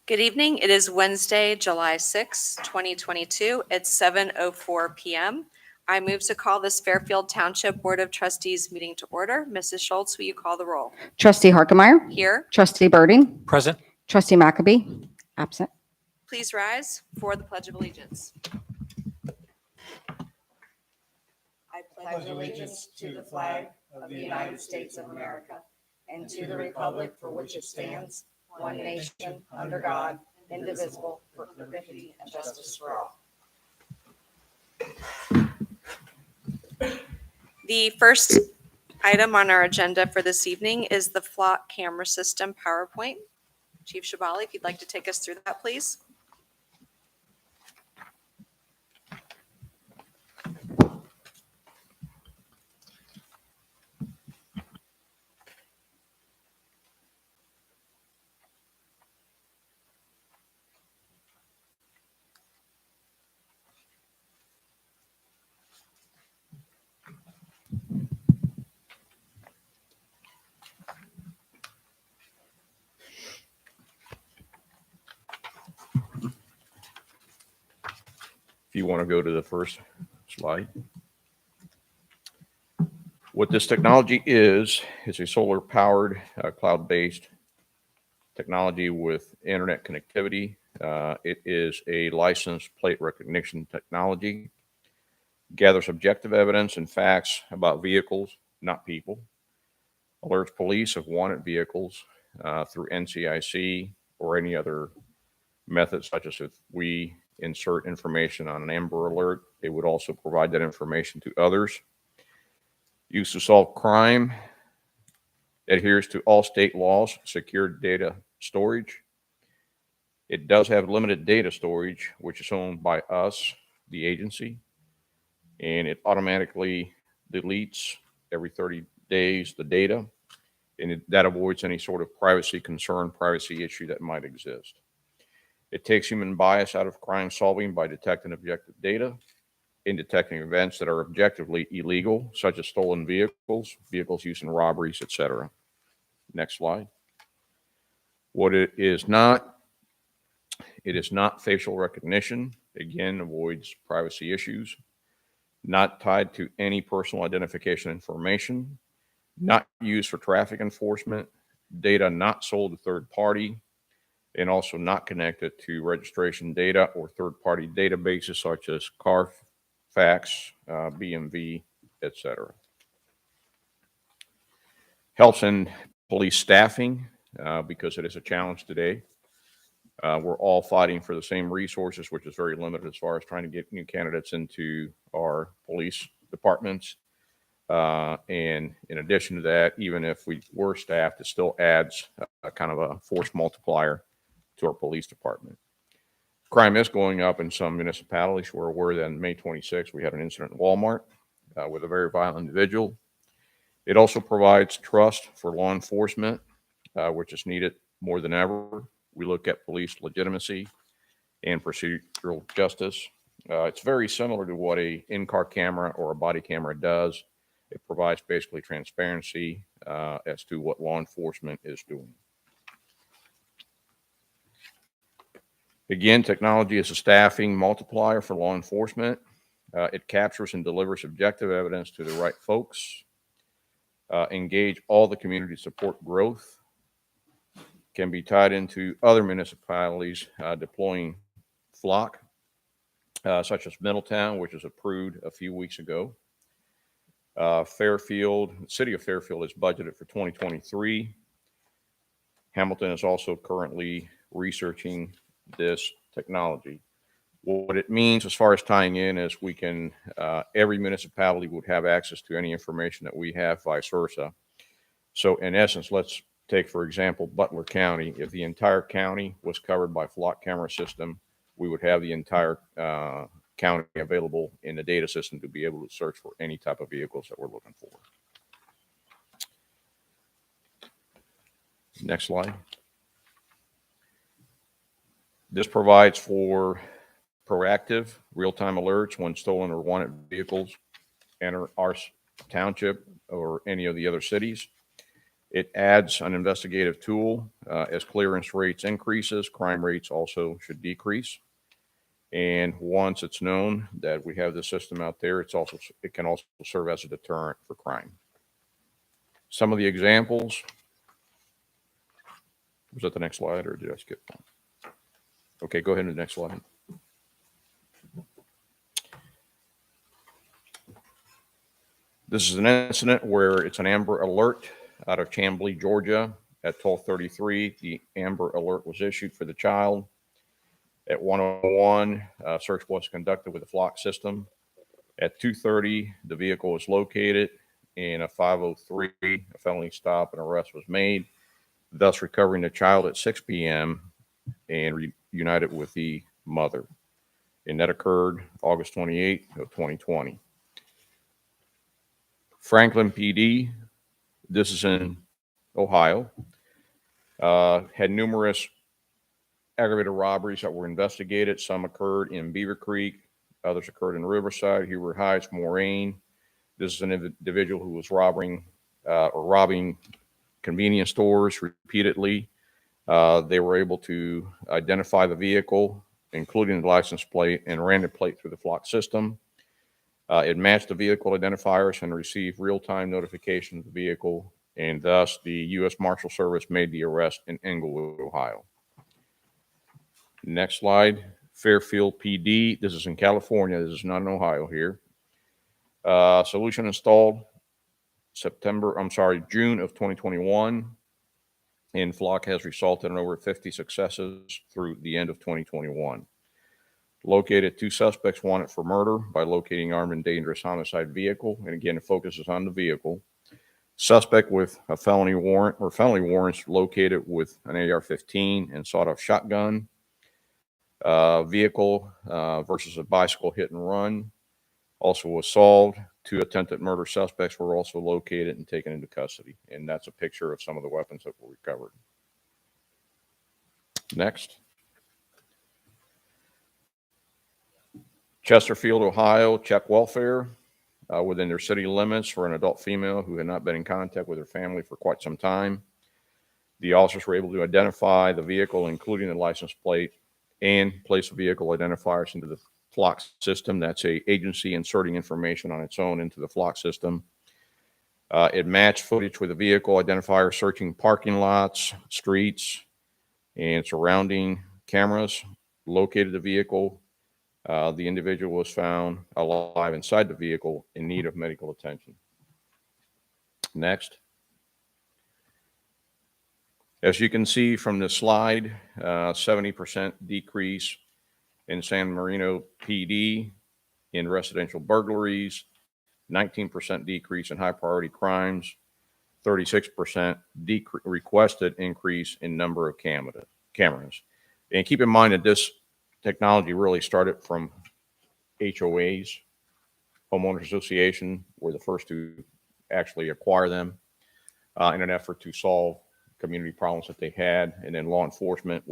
Good evening. It is Wednesday, July 6, 2022. It's 7:04 p.m. I move to call this Fairfield Township Board of Trustees meeting to order. Mrs. Schultz, will you call the roll? Trustee Harkemeyer. Here. Trustee Birding. Present. Trustee McAbee. Absent. Please rise for the Pledge of Allegiance. I pledge allegiance to the flag of the United States of America and to the republic for which it stands, one nation, under God, indivisible, with liberty and justice for all. The first item on our agenda for this evening is the flock camera system PowerPoint. Chief Shabali, if you'd like to take us through that, please. If you want to go to the first slide. What this technology is a solar-powered, cloud-based technology with internet connectivity. It is a licensed plate recognition technology. Gathers objective evidence and facts about vehicles, not people. Alerts police of wanted vehicles through NCIC or any other method, such as if we insert information on an Amber Alert, it would also provide that information to others. Used to solve crime, adheres to all state laws, secure data storage. It does have limited data storage, which is owned by us, the agency, and it automatically deletes every 30 days the data, and that avoids any sort of privacy concern, privacy issue that might exist. It takes human bias out of crime solving by detecting objective data in detecting events that are objectively illegal, such as stolen vehicles, vehicles used in robberies, etc. Next slide. What it is not facial recognition. Again, avoids privacy issues. Not tied to any personal identification information. Not used for traffic enforcement. Data not sold to third party. And also not connected to registration data or third-party databases such as Carfax, BMV, etc. Helps in police staffing because it is a challenge today. We're all fighting for the same resources, which is very limited as far as trying to get new candidates into our police departments. And in addition to that, even if we were staffed, it still adds a kind of a force multiplier to our police department. Crime is going up in some municipalities. We're aware that on May 26th, we had an incident in Walmart with a very violent individual. It also provides trust for law enforcement, which is needed more than ever. We look at police legitimacy and procedural justice. It's very similar to what a in-car camera or a body camera does. It provides basically transparency as to what law enforcement is doing. Again, technology is a staffing multiplier for law enforcement. It captures and delivers objective evidence to the right folks. Engage all the community to support growth. Can be tied into other municipalities deploying flock, such as Middletown, which was approved a few weeks ago. Fairfield, the city of Fairfield is budgeted for 2023. Hamilton is also currently researching this technology. What it means as far as tying in is we can, every municipality would have access to any information that we have, vice versa. So in essence, let's take, for example, Butler County. If the entire county was covered by flock camera system, we would have the entire county available in the data system to be able to search for any type of vehicles that we're looking for. Next slide. This provides for proactive real-time alerts when stolen or wanted vehicles enter our township or any of the other cities. It adds an investigative tool. As clearance rates increases, crime rates also should decrease. And once it's known that we have this system out there, it can also serve as a deterrent for crime. Some of the examples. Was that the next slide, or did I skip one? Okay, go ahead to the next slide. This is an incident where it's an Amber Alert out of Chamblee, Georgia. At 12:33, the Amber Alert was issued for the child. At 1:01, a search was conducted with the flock system. At 2:30, the vehicle was located, and at 5:03, a felony stop and arrest was made, thus recovering the child at 6 p.m. and reunited with the mother. And that occurred August 28th of 2020. Franklin PD, this is in Ohio, had numerous aggravated robberies that were investigated. Some occurred in Beaver Creek, others occurred in Riverside, Hubert Heights, Moraine. This is an individual who was robbing convenience stores repeatedly. They were able to identify the vehicle, including the license plate, and ran the plate through the flock system. It matched the vehicle identifiers and received real-time notification of the vehicle, and thus the U.S. Marshal Service made the arrest in Englewood, Ohio. Next slide, Fairfield PD. This is in California. This is not in Ohio here. Solution installed June of 2021, and flock has resulted in over 50 successes through the end of 2021. Located 2 suspects wanted for murder by locating armed and dangerous homicide vehicle. And again, it focuses on the vehicle. Suspect with a felony warrant or felony warrants located with an AR-15 and sawed-off shotgun. Vehicle versus a bicycle hit and run also was solved. 2 attempted murder suspects were also located and taken into custody. And that's a picture of some of the weapons that were recovered. Next. Chesterfield, Ohio, check welfare within their city limits for an adult female who had not been in contact with her family for quite some time. The officers were able to identify the vehicle, including the license plate, and place the vehicle identifiers into the flock system. That's an agency inserting information on its own into the flock system. It matched footage with the vehicle identifier searching parking lots, streets, and surrounding cameras, located the vehicle. The individual was found alive inside the vehicle in need of medical attention. Next. As you can see from the slide, 70% decrease in San Marino PD in residential burglaries, 19% decrease in high priority crimes, 36% requested increase in number of cameras. And keep in mind that this technology really started from HOAs, homeowners association, were the first to actually acquire them in an effort to solve community problems that they had, and then law enforcement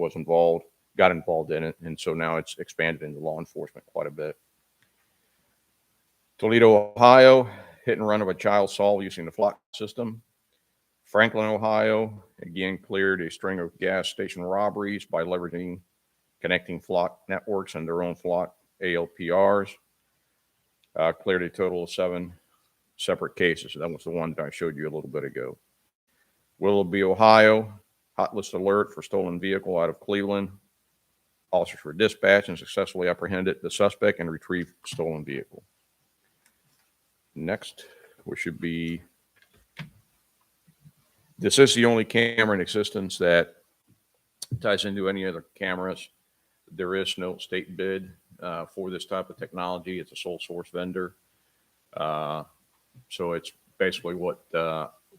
got involved in it, and so now it's expanded into law enforcement quite a bit. Toledo, Ohio, hit and run of a child solved using the flock system. Franklin, Ohio, again cleared a string of gas station robberies by leveraging connecting flock networks and their own flock ALPRs. Cleared a total of 7 separate cases. That was the one that I showed you a little bit ago. Willoughby, Ohio, hot list alert for stolen vehicle out of Cleveland. Officers were dispatched and successfully apprehended the suspect and retrieved stolen vehicle. Next, which should be, this is the only camera in existence that ties into any other cameras. There is no state bid for this type of technology. It's a sole source vendor. So it's basically what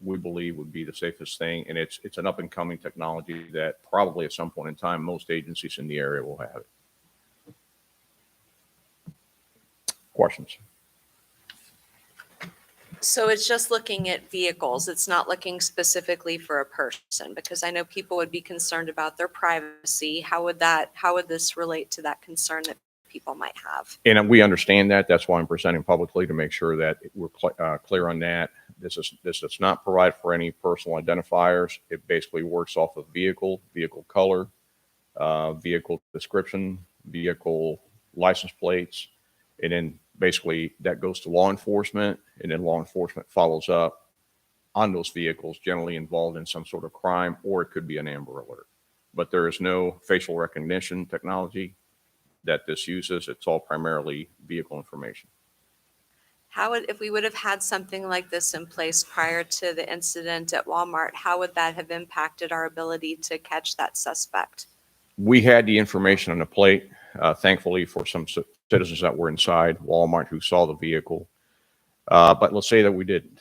we believe would be the safest thing. And it's an up and coming technology that probably at some point in time, most agencies in the area will have it. Questions? So it's just looking at vehicles. It's not looking specifically for a person, because I know people would be concerned about their privacy. How would this relate to that concern that people might have? And we understand that. That's why I'm presenting publicly, to make sure that we're clear on that. This does not provide for any personal identifiers. It basically works off of vehicle color, vehicle description, vehicle license plates, and then basically that goes to law enforcement, and then law enforcement follows up on those vehicles generally involved in some sort of crime, or it could be an Amber Alert. But there is no facial recognition technology that this uses. It's all primarily vehicle information. If we would have had something like this in place prior to the incident at Walmart, how would that have impacted our ability to catch that suspect? We had the information on the plate, thankfully for some citizens that were inside Walmart who saw the vehicle. But let's say that we didn't.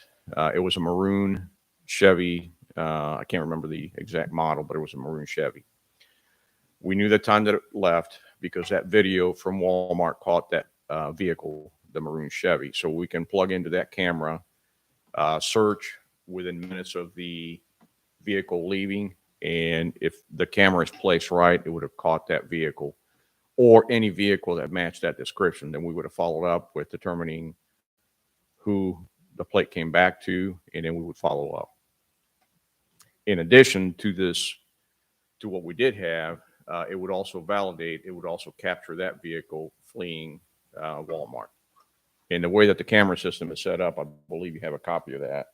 It was a maroon Chevy. I can't remember the exact model, but it was a maroon Chevy. We knew the time that it left because that video from Walmart caught that vehicle, the maroon Chevy. So we can plug into that camera, search within minutes of the vehicle leaving. And if the camera is placed right, it would have caught that vehicle or any vehicle that matched that description. Then we would have followed up with determining who the plate came back to, and then we would follow up. In addition to this, to what we did have, it would also capture that vehicle fleeing Walmart. And the way that the camera system is set up, I believe you have a copy of that.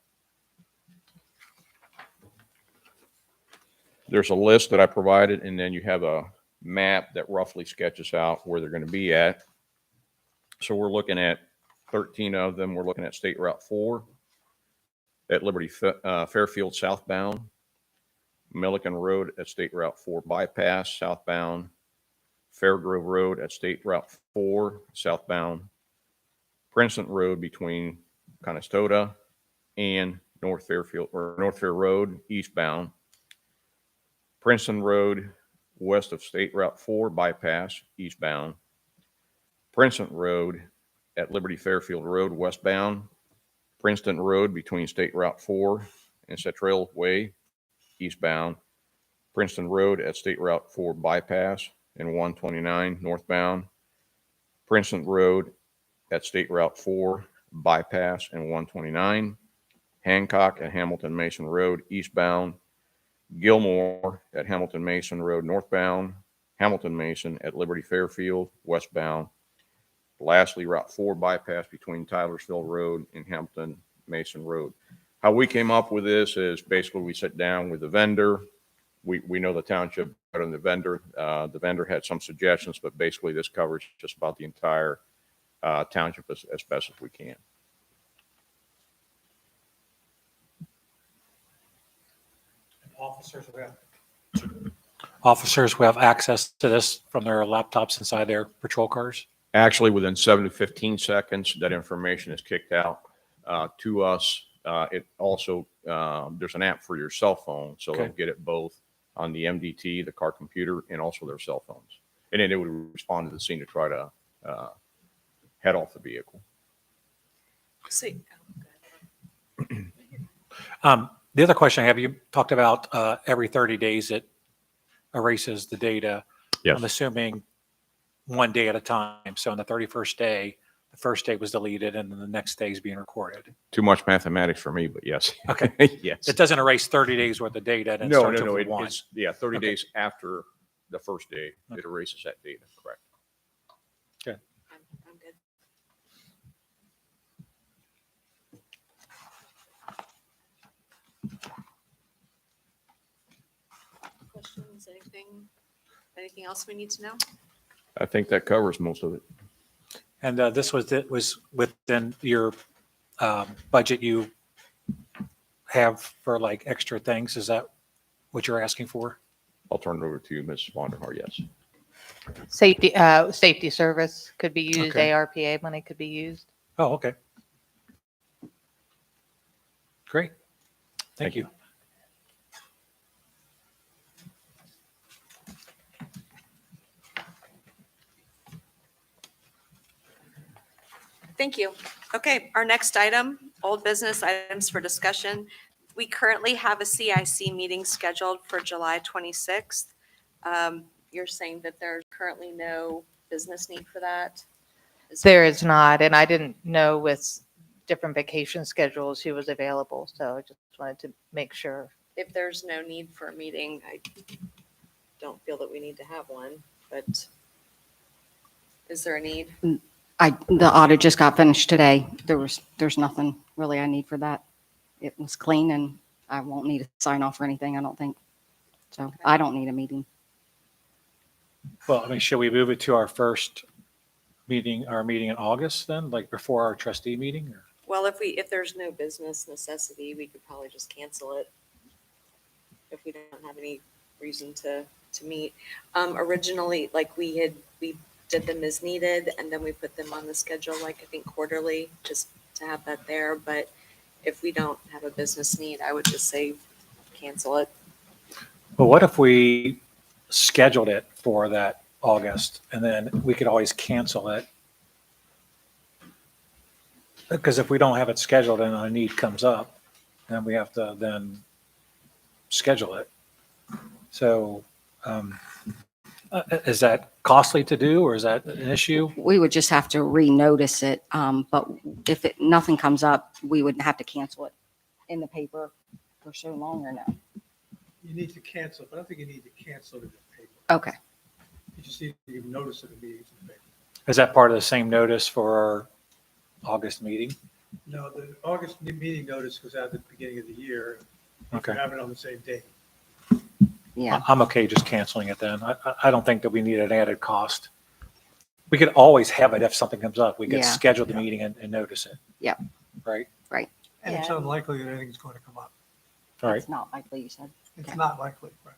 There's a list that I provided, and then you have a map that roughly sketches out where they're going to be at. So we're looking at 13 of them. We're looking at State Route 4 at Liberty Fairfield southbound, Milliken Road at State Route 4 bypass southbound, Fairgrove Road at State Route 4 southbound, Princeton Road between Conestoga and North Fair Road eastbound, Princeton Road west of State Route 4 bypass eastbound, Princeton Road at Liberty Fairfield Road westbound, Princeton Road between State Route 4 and Cetrail Way eastbound, Princeton Road at State Route 4 bypass and 129 northbound, Princeton Road at State Route 4 bypass and 129, Hancock at Hamilton Mason Road eastbound, Gilmore at Hamilton Mason Road northbound, Hamilton Mason at Liberty Fairfield westbound. Lastly, Route 4 bypass between Tylersville Road and Hamilton Mason Road. How we came up with this is basically we sat down with the vendor. We know the township better than the vendor. The vendor had some suggestions, but basically this covers just about the entire township as best as we can. Officers will have access to this from their laptops inside their patrol cars. Actually, within 7 to 15 seconds, that information is kicked out to us. It also, there's an app for your cell phone, so Okay. they'll get it both on the MDT, the car computer, and also their cell phones. And then it would respond to the scene to try to head off the vehicle. See, The other question I have, you talked about every 30 days it erases the data. Yes. I'm assuming one day at a time. So on the 31st day, the first day was deleted and then the next day is being recorded. Too much mathematics for me, but yes. Okay. Yes. It doesn't erase 30 days worth of data and it No. starts over one. It's 30 Okay. days after the first day, Okay. it erases that data. Correct. I'm good. Questions, anything else we need to know? I think that covers most of it. And this was within your budget you have for like extra things. Is that what you're asking for? I'll turn it over to Ms. Vonderhaar. Yes. Safety service could be used, Okay. ARPA money could be used. Oh, okay. Great. Thank Thank you. Thank you. Okay, our next item, old business items for discussion. We currently have a CIC meeting scheduled for July 26th. You're saying that there's currently no business need for that? There is not, and I didn't know with different vacation schedules, who was available. So I just wanted to make sure. If there's no need for a meeting, I don't feel that we need to have one, but is there a need? The audit just got finished today. There's nothing really I need for that. It was clean and I won't need to sign off or anything, I don't think. So I don't need a meeting. Well, I mean, should we move it to our first meeting, our meeting in August then, like before our trustee meeting? Or? Well, if there's no business necessity, we could probably just cancel it if we don't have any reason to meet. Originally, like we did them as needed and then we put them on the schedule, like I think quarterly, just to have that there. But if we don't have a business need, I would just say cancel it. Well, what if we scheduled it for that August and then we could always cancel it? Because if we don't have it scheduled and a need comes up, then we have to then schedule it. So is that costly to do or is that an issue? We would just have to renotice it. But if nothing comes up, we would have to cancel it in the paper for so long or no? You need to cancel, but I don't think you need to cancel it in the paper. Okay. You just need to give notice of the meetings in the paper. Is that part of the same notice for our August meeting? No, the August meeting notice goes out at the beginning of the year. Okay. You have it on the same date. Yeah. I'm okay just canceling it then. I don't think that we need an added cost. We could always have it if something comes up. We could Yeah. schedule the meeting and notice it. Yep. Right? And it's Yeah. unlikely that anything's going to come up. All right. It's not likely, you said. It's Okay. not likely, right?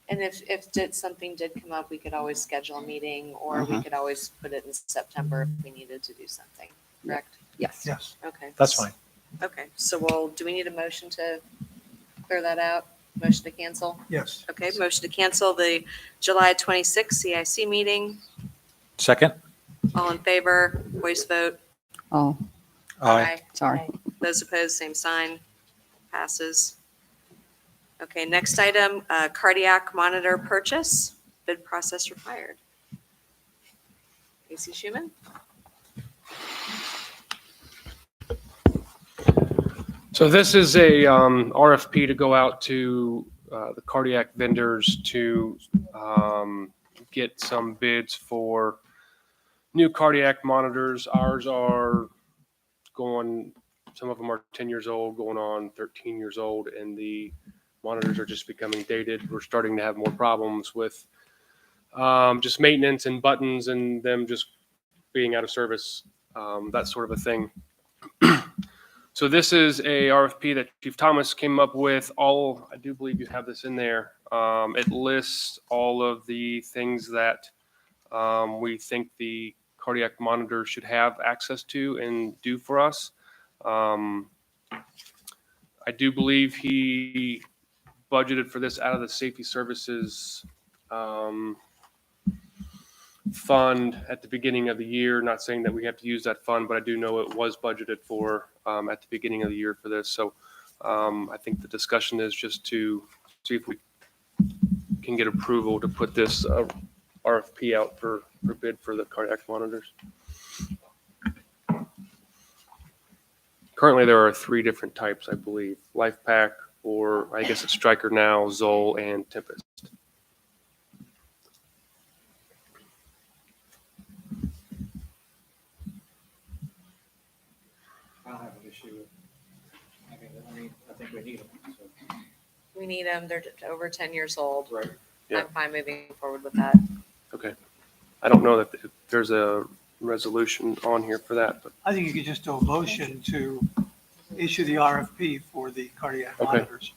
And if something did come up, we could always schedule a meeting or we could always put it in September if we needed to do something, correct? Yes. Yes. Okay. That's fine. Okay, so do we need a motion to clear that out? Motion to cancel? Yes. Okay, motion to cancel the July 26th CIC meeting. Second? All in favor, voice vote. Oh, Aye. sorry. Those opposed, same sign. Passes. Okay, next item, cardiac monitor purchase, bid process required. AC Schuman? So this is a RFP to go out to the cardiac vendors to get some bids for new cardiac monitors. Ours are going, some of them are 10 years old, going on 13 years old, and the monitors are just becoming dated. We're starting to have more problems with just maintenance and buttons and them just being out of service, that sort of a thing. So this is a RFP that Chief Thomas came up with. I do believe you have this in there. It lists all of the things that we think the cardiac monitor should have access to and do for us. I do believe he budgeted for this out of the safety services fund at the beginning of the year. Not saying that we have to use that fund, but I do know it was budgeted for at the beginning of the year for this. So I think the discussion is just to see if we can get approval to put this RFP out for bid for the cardiac monitors. Currently, there are 3 different types, I believe: LifePak, or I guess it's Stryker now, Zoll, and Tempest. I don't have an issue with, I think we need them. We need them, they're over 10 years old. Right. Yeah. I'm fine moving forward with that. Okay. I don't know that there's a resolution on here for that, but I think you could just do a motion to issue the RFP for the cardiac Okay. monitors.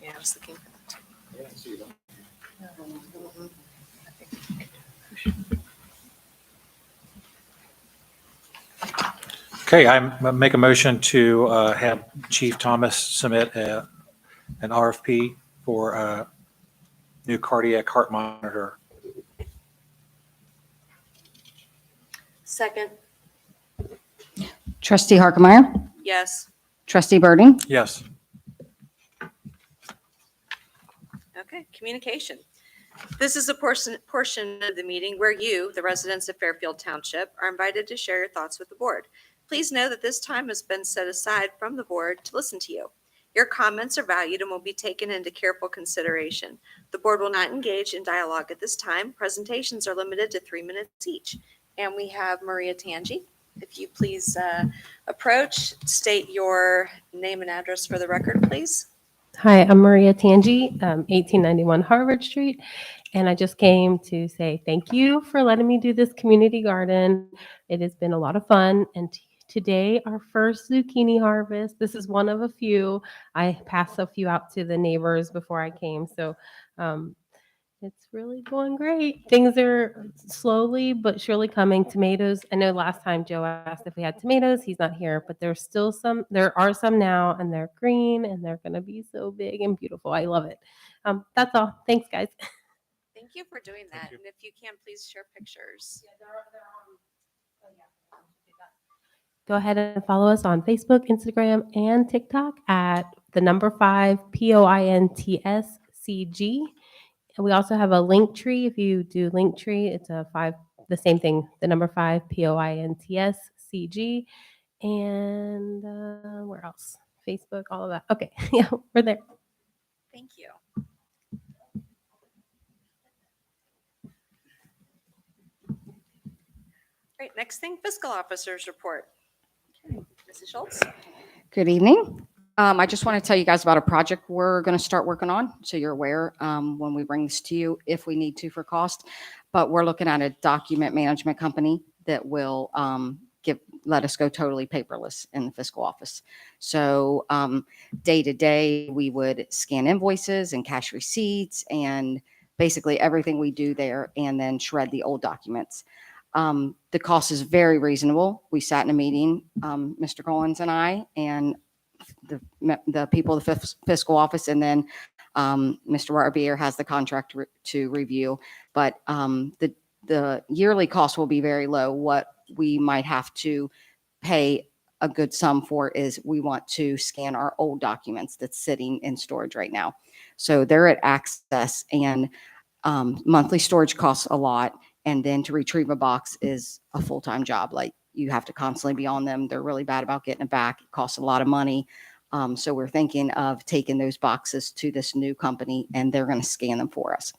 Yeah, I was looking for that too. Yeah, I see them. Okay, I make a motion to have Chief Thomas submit an RFP for a new cardiac heart monitor. Second, Trustee Harkemaier. yes. Trustee Birding. Yes. Okay, communication. This is a portion of the meeting where you, the residents of Fairfield Township, are invited to share your thoughts with the board. Please know that this time has been set aside from the board to listen to you. Your comments are valued and will be taken into careful consideration. The board will not engage in dialogue at this time. Presentations are limited to 3 minutes each. And we have Maria Tangi. If you please approach, state your name and address for the record, please. Hi, I'm Maria Tangi, 1891 Harvard Street, and I just came to say thank you for letting me do this community garden. It has been a lot of fun, and today our first zucchini harvest. This is one of a few. I passed a few out to the neighbors before I came, so it's really going great. Things are slowly but surely coming. Tomatoes. I know last time Joe asked if we had tomatoes. He's not here, but there's still some. There are some now, and they're green, and they're going to be so big and beautiful. I love it. That's all. Thanks, guys. Thank you for doing that. And if you can, please share pictures. Go ahead and follow us on Facebook, Instagram, and TikTok at the number 5 POINTSCG. And we also have a link tree. If you do link tree, it's a 5, the same thing, the number 5 POINTSCG. And where else? Facebook, all of that. Okay, yeah, we're there. Thank you. Great. Next thing, fiscal officer's report. Okay, Mrs. Schultz. Good evening. I just want to tell you guys about a project we're going to start working on, so you're aware when we bring this to you, if we need to for cost. But we're looking at a document management company that will let us go totally paperless in the fiscal office. So day to day, we would scan invoices and cash receipts and basically everything we do there, and then shred the old documents. The cost is very reasonable. We sat in a meeting, Mr. Collins and I, and the people of the fiscal office, and then Mr. Barbier has the contract to review. But the yearly cost will be very low. What we might have to pay a good sum for is we want to scan our old documents that's sitting in storage right now. So they're at Access, and monthly storage costs a lot. And then to retrieve a box is a full-time job. Like, you have to constantly be on them. They're really bad about getting it back. It costs a lot of money. So we're thinking of taking those boxes to this new company, and they're going to scan them for us.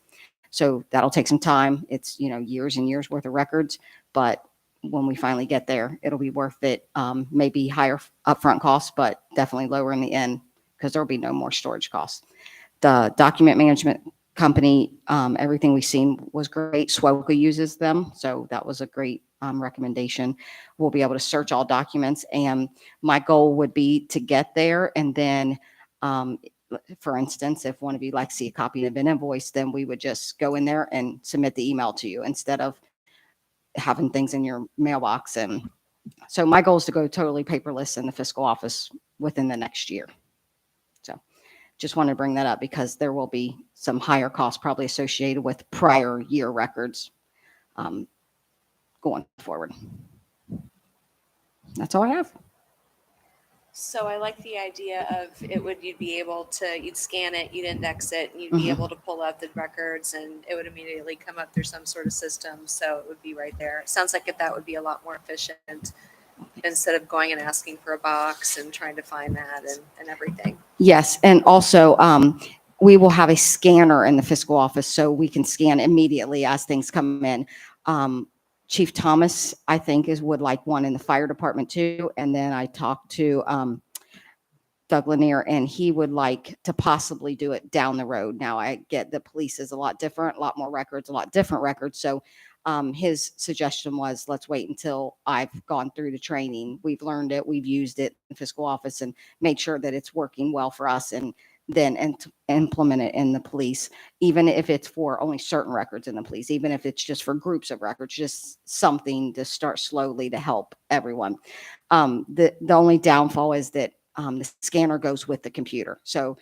So that'll take some time. It's, years and years worth of records, but when we finally get there, it'll be worth it. Maybe higher upfront costs, but definitely lower in the end, because there'll be no more storage costs. The document management company, everything we've seen was great. SWOCA uses them, so that was a great recommendation. We'll be able to search all documents, and my goal would be to get there, and then for instance, if one of you like to see a copy of an invoice, then we would just go in there and submit the email to you instead of having things in your mailbox. And so my goal is to go totally paperless in the fiscal office within the next year. So just want to bring that up because there will be some higher costs probably associated with prior year records going forward. That's all I have. So I like the idea of you'd scan it, you'd index it, and you'd be able to pull up the records, and it would immediately come up through some sort of system. So it would be right there. It sounds like that would be a lot more efficient instead of going and asking for a box and trying to find that and everything. Yes, and also we will have a scanner in the fiscal office, so we can scan immediately as things come in. Chief Thomas, I think, would like one in the fire department too. And then I talked to Doug Lanier, and he would like to possibly do it down the road. Now, I get the police is a lot different, a lot more records, a lot different records. So his suggestion was, let's wait until I've gone through the training. We've learned it, we've used it in the fiscal office and made sure that it's working well for us, and then implement it in the police, even if it's for only certain records in the police, even if it's just for groups of records, just something to start slowly to help everyone. The only downfall is that the scanner goes with the computer. So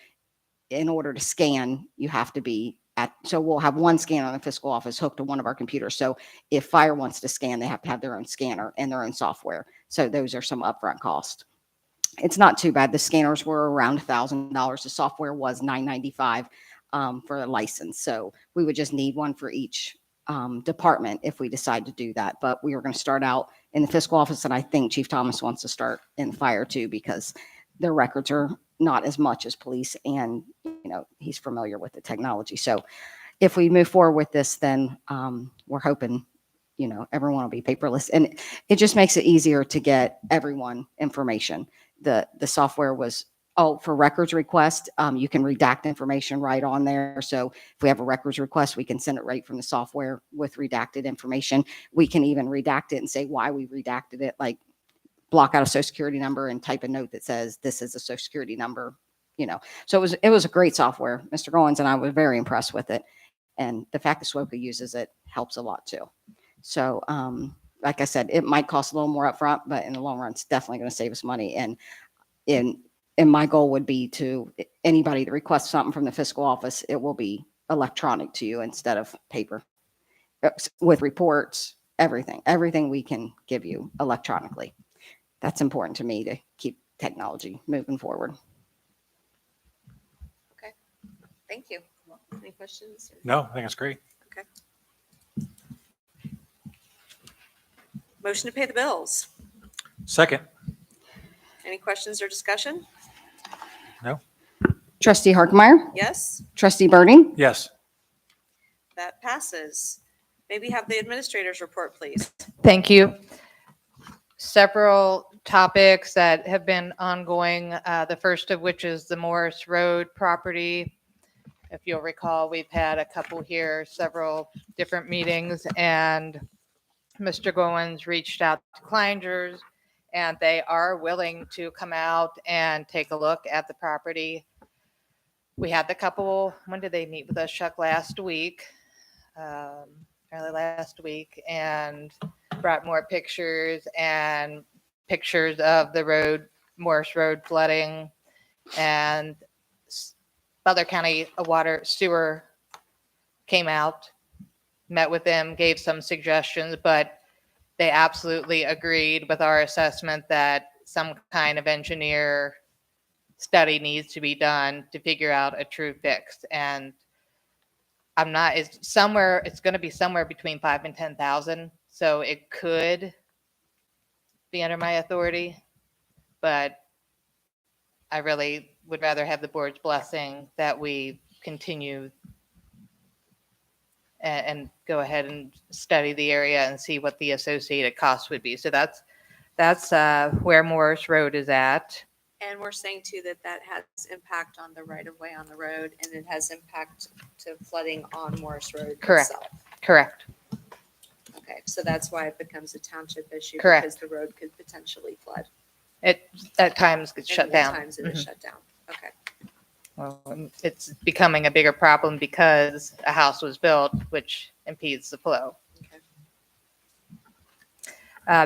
in order to scan, you have to be so we'll have one scanner in the fiscal office hooked to one of our computers. So if fire wants to scan, they have to have their own scanner and their own software. So those are some upfront costs. It's not too bad. The scanners were around $1,000. The software was $995. for a license. So we would just need one for each department if we decide to do that. But we were going to start out in the fiscal office, and I think Chief Thomas wants to start in fire too, because their records are not as much as police, and he's familiar with the technology. So if we move forward with this, then we're hoping everyone will be paperless, and it just makes it easier to get everyone information. The software was for records request. You can redact information right on there. So if we have a records request, we can send it right from the software with redacted information. We can even redact it and say why we redacted it, like block out a social security number and type a note that says this is a social security number. So it was a great software. Mr. Goins and I were very impressed with it, and the fact that SWOCA uses it helps a lot too. So like I said, it might cost a little more upfront, but in the long run, it's definitely going to save us money. And my goal would be to anybody that requests something from the fiscal office, it will be electronic to you instead of paper, with reports, everything we can give you electronically. That's important to me to keep technology moving forward. Okay, thank you. Any questions? No, I think it's great. Okay. Motion to pay the bills. Second. Any questions or discussion? No? Trustee Harkemaier, Yes, Trustee Birding, Yes. that passes. Maybe have the administrator's report, please. Thank you. Several topics that have been ongoing, the first of which is the Morris Road property. If you'll recall, we've had a couple here, several different meetings, and Mr. Goins reached out to Kleinger's, and they are willing to come out and take a look at the property. We had the couple, when did they meet with us, Chuck, last week? Early last week, and brought more pictures and pictures of the road, Morris Road flooding, and Butler County Water Sewer came out, met with them, gave some suggestions, but they absolutely agreed with our assessment that some kind of engineer study needs to be done to figure out a true fix. And it's going to be somewhere between 5,000 and 10,000. So it could be under my authority, but I really would rather have the board's blessing that we continue and go ahead and study the area and see what the associated costs would be. So that's where Morris Road is at. And we're saying too that has impact on the right of way on the road, and it has impact to flooding on Morris Road Correct. itself. Correct. Okay, so that's why it becomes a township issue. Correct. Because the road could potentially flood. It at times gets And shut at down. times it is shut down. Okay. Well, it's becoming a bigger problem because a house was built, which impedes the flow. Okay.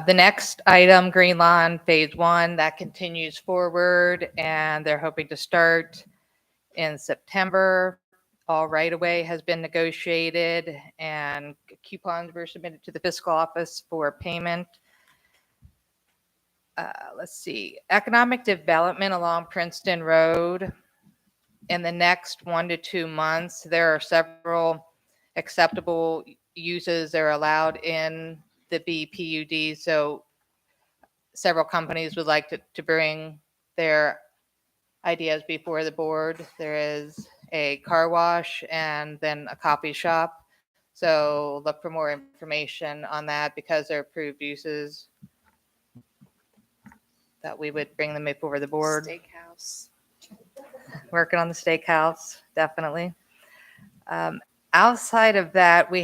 The next item, Green Lawn Phase 1, that continues forward, and they're hoping to start in September. All right-of-way has been negotiated, and coupons were submitted to the fiscal office for payment. Let's see, economic development along Princeton Road. In the next 1 to 2 months, there are several acceptable uses that are allowed in the BPUD. So several companies would like to bring their ideas before the board. There is a car wash and then a coffee shop. So look for more information on that because they're approved uses that we would bring them before the board. Steakhouse. Working on the steakhouse, definitely. Outside of that, we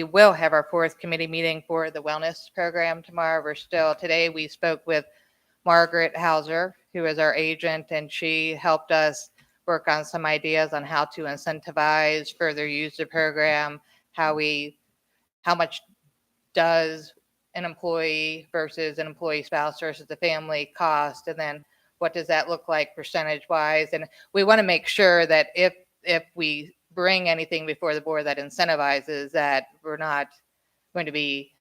will have our fourth committee meeting for the wellness program tomorrow. Today we spoke with Margaret Hauser, who is our agent, and she helped us work on some ideas on how to incentivize further use of the program, how much does an employee versus an employee spouse versus the family cost, and then what does that look like percentage wise? And we want to make sure that if we bring anything before the board that incentivizes, that we're not going to be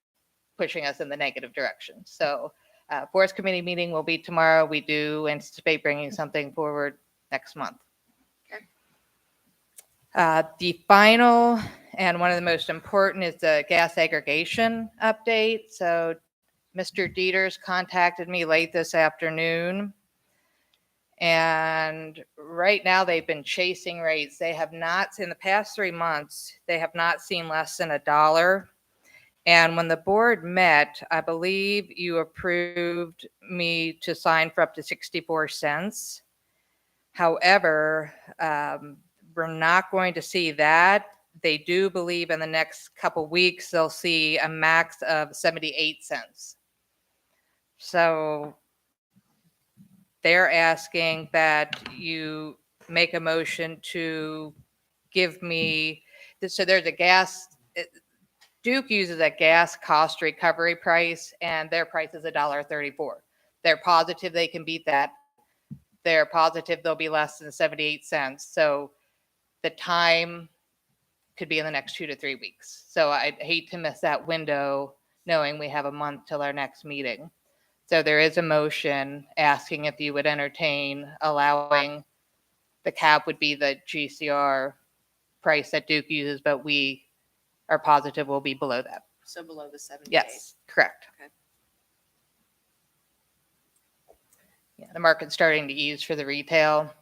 pushing us in the negative direction. So fourth committee meeting will be tomorrow. We do anticipate bringing something forward next month. Okay. The final and one of the most important is the gas aggregation update. So Mr. Dieters contacted me late this afternoon. And right now they've been chasing rates. They have not, in the past 3 months, they have not seen less than $1. And when the board met, I believe you approved me to sign for up to 64 cents. However, we're not going to see that. They do believe in the next couple weeks, they'll see a max of 78 cents. So they're asking that you make a motion to give me, so there's a gas, Duke uses a gas cost recovery price, and their price is $1.34. They're positive they can beat that. They're positive they'll be less than 78 cents. So the time could be in the next 2 to 3 weeks. So I'd hate to miss that window, knowing we have a month till our next meeting. So there is a motion asking if you would entertain allowing the cap would be the GCR price that Duke uses, but we are positive will be below that. So below the 78. Yes, correct. Okay. Yeah, the market's starting to ease for the retail.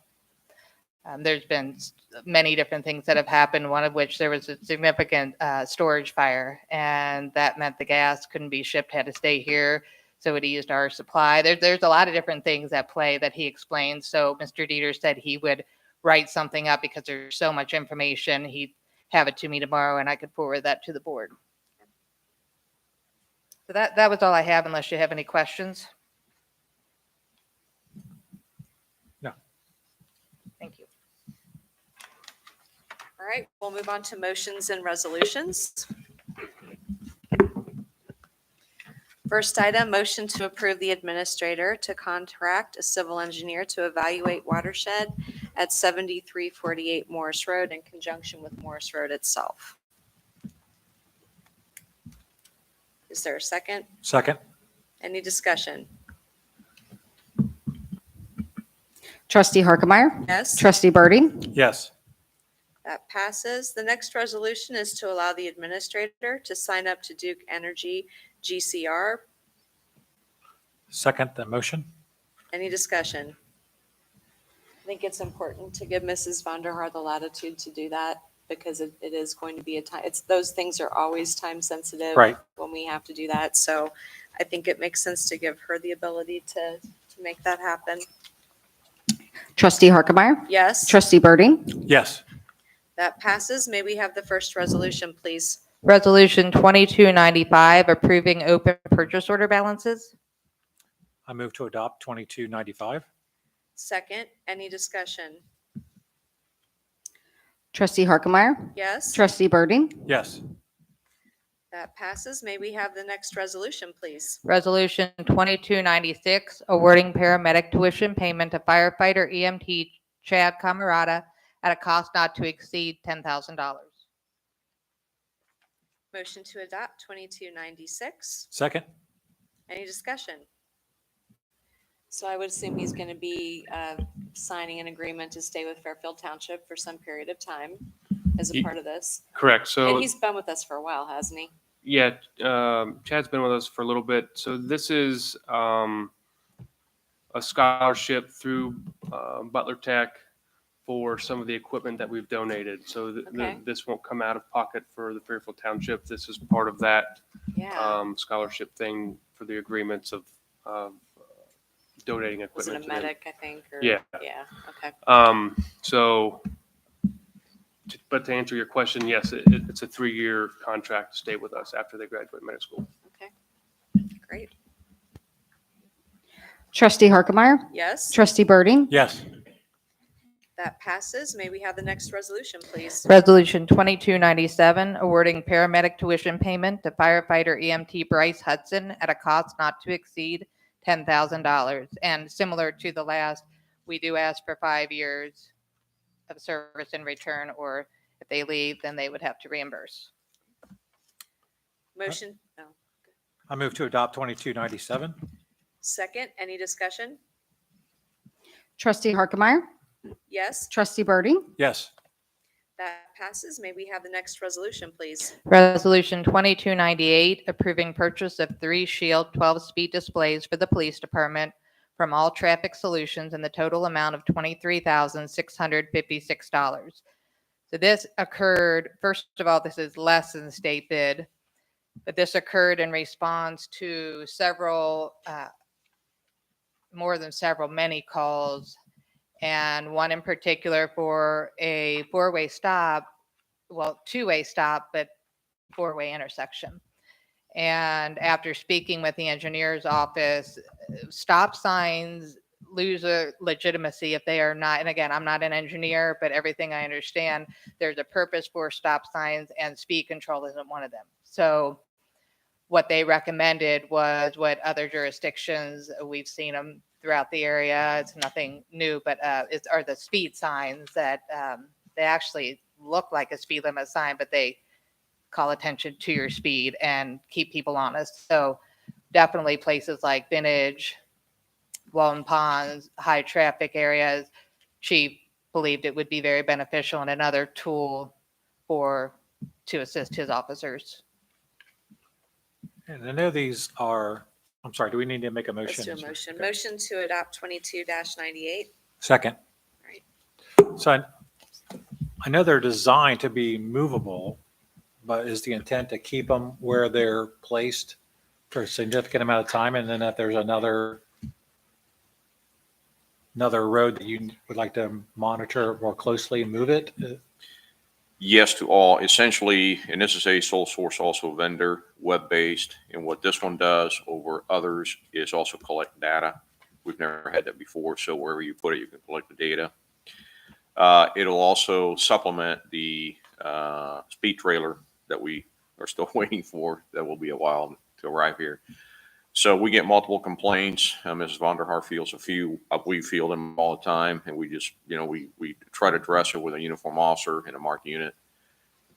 There's been many different things that have happened, one of which there was a significant storage fire, and that meant the gas couldn't be shipped, had to stay here. So it eased our supply. There's a lot of different things at play that he explained. So Mr. Dieter said he would write something up because there's so much information. He'd have it to me tomorrow, and I could forward that to the board. So that was all I have, unless you have any questions. No. Thank you. All right, we'll move on to motions and resolutions. First item, motion to approve the administrator to contract a civil engineer to evaluate watershed at 7348 Morris Road in conjunction with Morris Road itself. Is there a second? Second. Any discussion? Trustee Harkemaier. Yes? Trustee Birding. Yes. That passes. The next resolution is to allow the administrator to sign up to Duke Energy GCR. Second the motion. Any discussion? I think it's important to give Mrs. von der Haar the latitude to do that because it is going to be a time, those things are always time sensitive. Right. When we have to do that. So I think it makes sense to give her the ability to make that happen. Trustee Harkemaier. Yes? Trustee Birding. Yes. That passes. May we have the first resolution, please? Resolution 2295, approving open purchase order balances. I move to adopt 2295. Second, any discussion? Trustee Harkemaier. Yes? Trustee Birding. Yes. That passes. May we have the next resolution, please? Resolution 2296, awarding paramedic tuition payment to firefighter EMT Chad Camarada at a cost not to exceed $10,000. Motion to adopt 2296. Second. Any discussion? So I would assume he's going to be signing an agreement to stay with Fairfield Township for some period of time as a part of this. Correct. So And he's been with us for a while, hasn't he? yeah, Chad's been with us for a little bit. So this is a scholarship through Butler Tech for some of the equipment that we've donated. So Okay. this won't come out of pocket for the Fairfield Township. This is part of that Yeah. scholarship thing for the agreements of donating Was it equipment. a to them. medic, I think? Or, Yeah. Yeah, okay. But to answer your question, yes, it's a 3-year contract to stay with us after they graduate medical school. Okay. Great. Trustee Harkemaier. Yes? Trustee Birding. Yes. That passes. May we have the next resolution, please? Resolution 2297, awarding paramedic tuition payment to firefighter EMT Bryce Hudson at a cost not to exceed $10,000. And similar to the last, we do ask for 5 years of service in return, or if they leave, then they would have to reimburse. Motion, no. I move to adopt 2297. Second, any discussion? Trustee Harkemaier. Yes? Trustee Birding. Yes. That passes. May we have the next resolution, please? Resolution 2298, approving purchase of 3 Shield 12-speed displays for the police department from All Traffic Solutions in the total amount of $23,656. So this occurred, first of all, this is less than the state bid, but this occurred in response to several, many calls, and one in particular for a four-way stop, well, two-way stop, but four-way intersection. And after speaking with the engineer's office, stop signs lose a legitimacy if they are not, and again, I'm not an engineer, but everything I understand, there's a purpose for stop signs, and speed control isn't one of them. So what they recommended was what other jurisdictions, we've seen them throughout the area, it's nothing new, but are the speed signs that they actually look like a speed limit sign, but they call attention to your speed and keep people honest. So definitely places like Vintage, Walton Ponds, high traffic areas, Chief believed it would be very beneficial and another tool to assist his officers. And I know these are, I'm sorry, do we need to make a Let's motion? do a motion. Okay. Motion to adopt 22-98. Second. Right. So I know they're designed to be movable, but is the intent to keep them where they're placed for a significant amount of time? And then if there's another road that you would like to monitor more closely and move it? Yes to all, essentially, and this is a sole source also vendor, web-based, and what this one does over others is also collect data. We've never had that before, so wherever you put it, you can collect the data. It'll also supplement the speed trailer that we are still waiting for. That will be a while to arrive here. So we get multiple complaints. Mrs. Vonderhaar fields a few. We field them all the time, and we just, we try to address it with a uniform officer in a marked unit.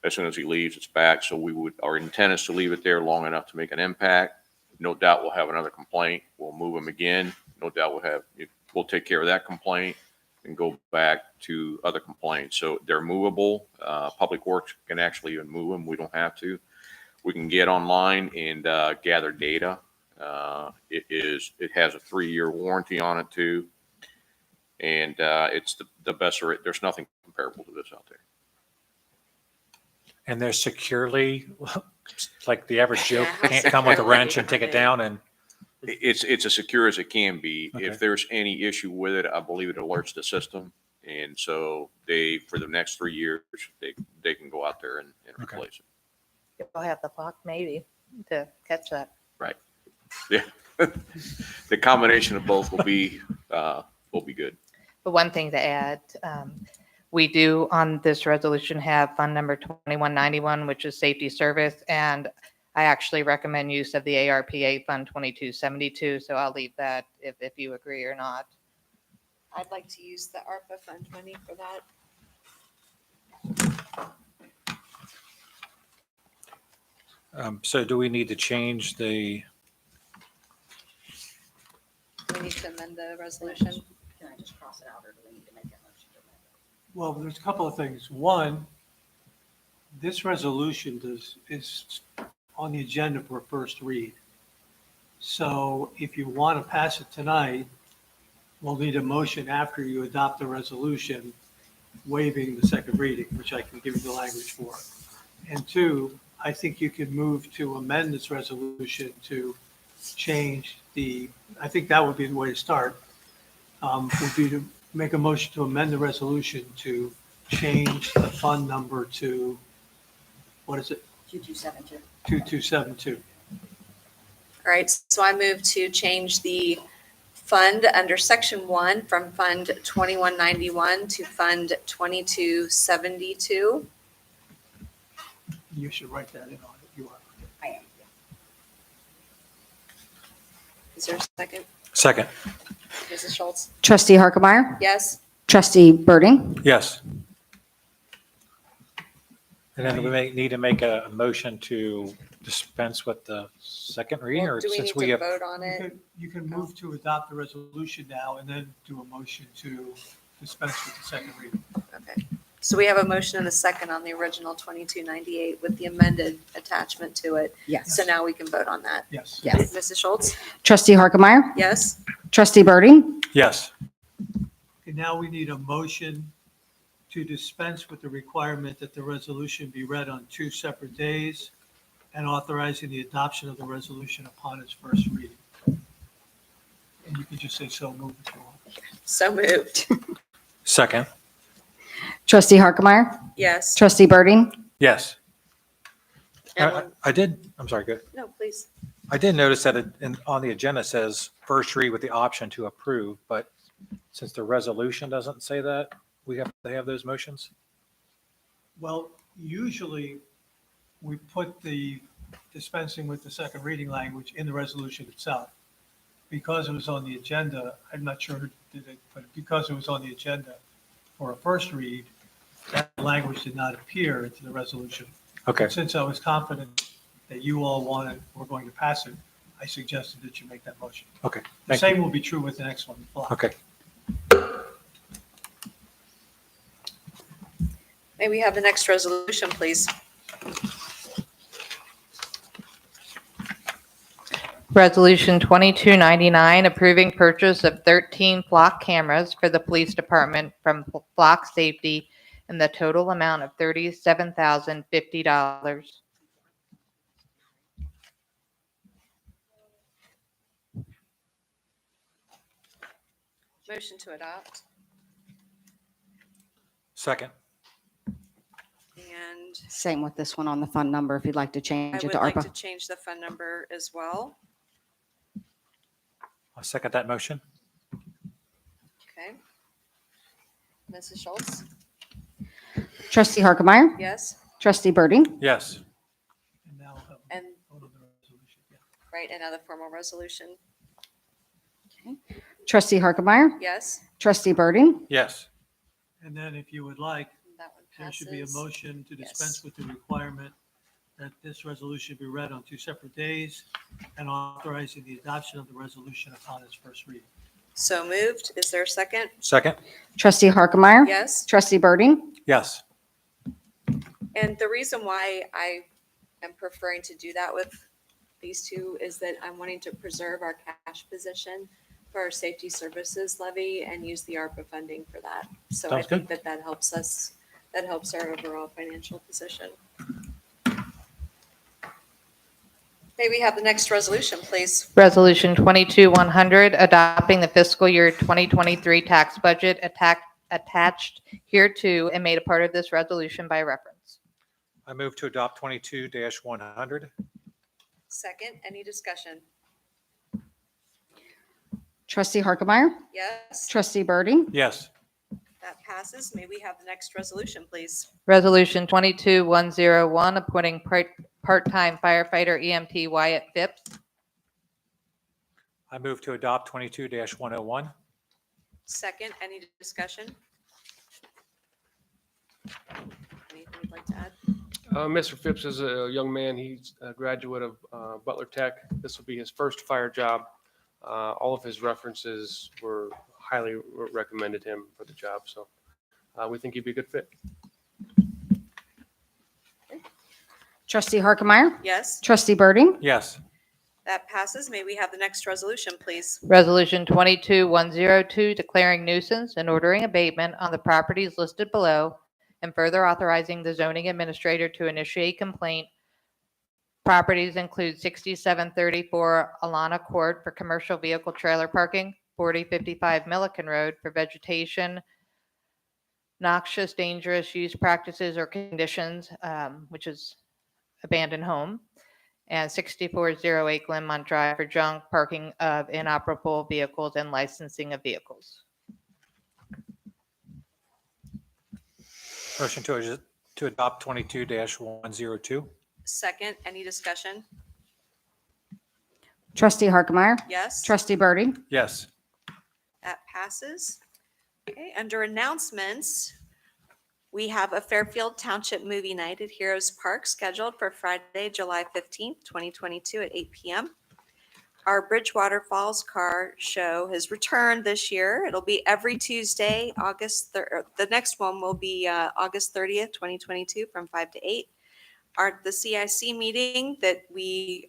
As soon as he leaves, it's back. So our intent is to leave it there long enough to make an impact. No doubt we'll have another complaint. We'll move them again. No doubt we'll take care of that complaint and go back to other complaints. So they're movable. Public Works can actually even move them. We don't have to. We can get online and gather data. It has a 3-year warranty on it too. And it's the best, there's nothing comparable to this out there. And they're securely, like the average Joe Yeah, how can't come with a secure wrench are and take it they? down and, It's as secure as it can be. Okay. If there's any issue with it, I believe it alerts the system. And so for the next 3 years, they can go out there and Okay. replace it. You'll have the clock maybe to catch that. Right. Yeah. The combination of both will be good. But one thing to add, we do on this resolution have fund number 2191, which is safety service. And I actually recommend use of the ARPA fund 2272. So I'll leave that if you agree or not. I'd like to use the ARPA fund money for that. so do we need to change We need to amend the resolution. Can I just cross it out, or do we need to make a motion to amend it? Well, there's a couple of things. One, this resolution is on the agenda for first read. So if you want to pass it tonight, we'll need a motion after you adopt the resolution waiving the second reading, which I can give you the language for. And two, I think you could move to amend this resolution to change I think that would be the way to start, would be to make a motion to amend the resolution to change the fund number to, what is it? 2272. 2272. All right, so I move to change the fund under section 1 from fund 2191 to fund 2272. You should write that in on it. You are. I am, yeah. Is there a second? second? Mrs. Schultz? Trustee Harkemaier. Yes? Trustee Birding. Yes. And then we may need to make a motion to dispense with the second reading, Well, or do we since need we to have, vote on it? You can move to adopt the resolution now and then do a motion to dispense with the second reading. Okay. So we have a motion and a second on the original 2298 with the amended attachment to it. Yes. So now we can vote on that. Yes. Yes. Mrs. Schultz? Trustee Harkemaier. Yes? Trustee Birding. Yes. Okay, now we need a motion to dispense with the requirement that the resolution be read on 2 separate days and authorizing the adoption of the resolution upon its first reading. And you can just say so moved if you want. So moved. Second. Trustee Harkemaier. Yes. Trustee Birding. Yes. And I'm sorry, good. no, please. I did notice that on the agenda it says first read with the option to approve, but since the resolution doesn't say that, we have to have those motions? Well, usually we put the dispensing with the second reading language in the resolution itself. Because it was on the agenda, I'm not sure who did it, but because it was on the agenda for a first read, that language did not appear into the resolution. Okay, Since I was confident that you all were going to pass it, I suggested that you make that motion. okay, The thank you. same will be true with the next one. Okay, May we have the next resolution, please? Resolution 2299, approving purchase of 13 flock cameras for the police department from Flock Safety in the total amount of $37,050. Motion to adopt. second. And Same with this one on the fund number, if you'd like to I change it would to like to ARPA. change the fund number as well. I'll second that motion. Okay. Mrs. Schultz? Trustee Harkemaier. Yes? Trustee Birding. Yes. And now we'll have And, a vote on the resolution. Yeah. right, another formal resolution. Trustee Harkemaier. Yes? Trustee Birding. Yes. And then if you would like, That one there should be a passes. motion to Yes. dispense with the requirement that this resolution be read on 2 separate days and authorizing the adoption of the resolution upon its first reading. So moved. Is there a second? Second. Trustee Harkemaier. Yes? Trustee Birding. Yes. And the reason why I am preferring to do that with these two is that I'm wanting to preserve our cash position for our safety services levy and use the ARPA funding for that. So I Sounds think that helps us, that helps our overall financial position. May we have the next resolution, please? Resolution 22100, adopting the fiscal year 2023 tax budget attached hereto and made a part of this resolution by reference. I move to adopt 22-100. Second, any discussion? Trustee Harkemaier. Yes? Trustee Birding. Yes. That passes. May we have the next resolution, please? Resolution 22101, appointing part-time firefighter EMT Wyatt Phipps. I move to adopt 22-101. Second, any discussion? Anything you'd like to add? Mr. Phipps is a young man. He's a graduate of Butler Tech. This will be his first fire job. All of his references were highly recommended him for the job. So we think he'd be a good fit. Trustee Harkemaier. Yes? Trustee Birding. Yes. That passes. May we have the next resolution, please? Resolution 22102, declaring nuisance and ordering abatement on the properties listed below, and further authorizing the zoning administrator to initiate complaint. Properties include 6734 Alana Court for commercial vehicle trailer parking, 4055 Milliken Road for vegetation, noxious, dangerous use practices or conditions, which is abandoned home, and 6408 Glenmont Drive for junk, parking of inoperable vehicles, and licensing of vehicles. Motion to adopt 22-102. Second, any discussion? Trustee Harkemaier. Yes? Trustee Birding. Yes. That passes. Okay, under announcements, we have a Fairfield Township movie night at Heroes Park scheduled for Friday, July 15th, 2022 at 8 p.m. Our Bridgewater Falls Car Show has returned this year. It'll be every Tuesday, the next one will be August 30th, 2022 from 5 to 8. The CIC meeting that we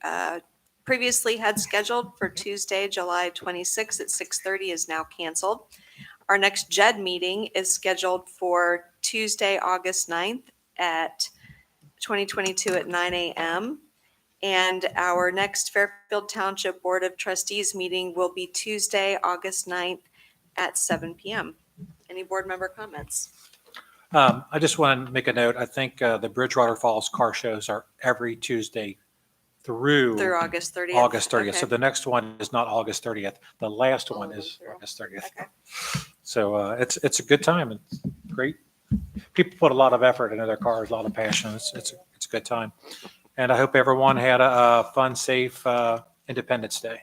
previously had scheduled for Tuesday, July 26th at 6:30 is now canceled. Our next JED meeting is scheduled for Tuesday, August 9th at 2022 at 9 a.m. And our next Fairfield Township Board of Trustees meeting will be Tuesday, August 9th at 7 p.m. Any board member comments? I just want to make a note. I think the Bridgewater Falls car shows are every Tuesday through August 30th? August 30th. Okay. So the next one is not August 30th. The last one is Through. August 30th. Okay. So it's a good time. It's great. People put a lot of effort into their cars, a lot of passion. It's a good time. And I hope everyone had a fun, safe Independence Day.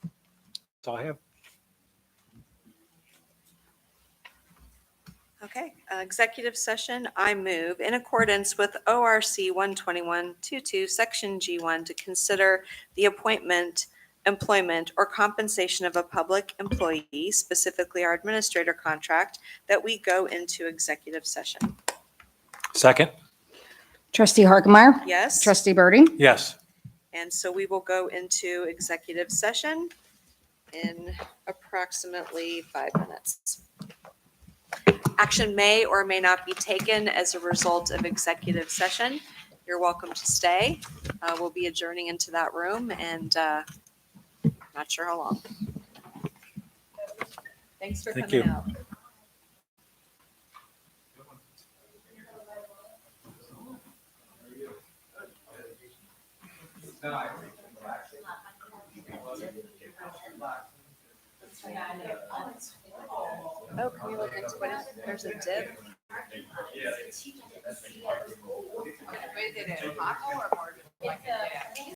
That's all I have. Okay, executive session, I move in accordance with ORC 121.22, Section G1, to consider the appointment, employment, or compensation of a public employee, specifically our administrator contract, that we go into executive session. Second? Trustee Harkemaier. Yes? Trustee Birdie. Yes. And so we will go into executive session in approximately 5 minutes. Action may or may not be taken as a result of executive session. You're welcome to stay. We'll be adjourning into that room and not sure how long. Thanks for Thank coming you. out. Oh, can you look into it? There's a dip. Wait, did it hot or more?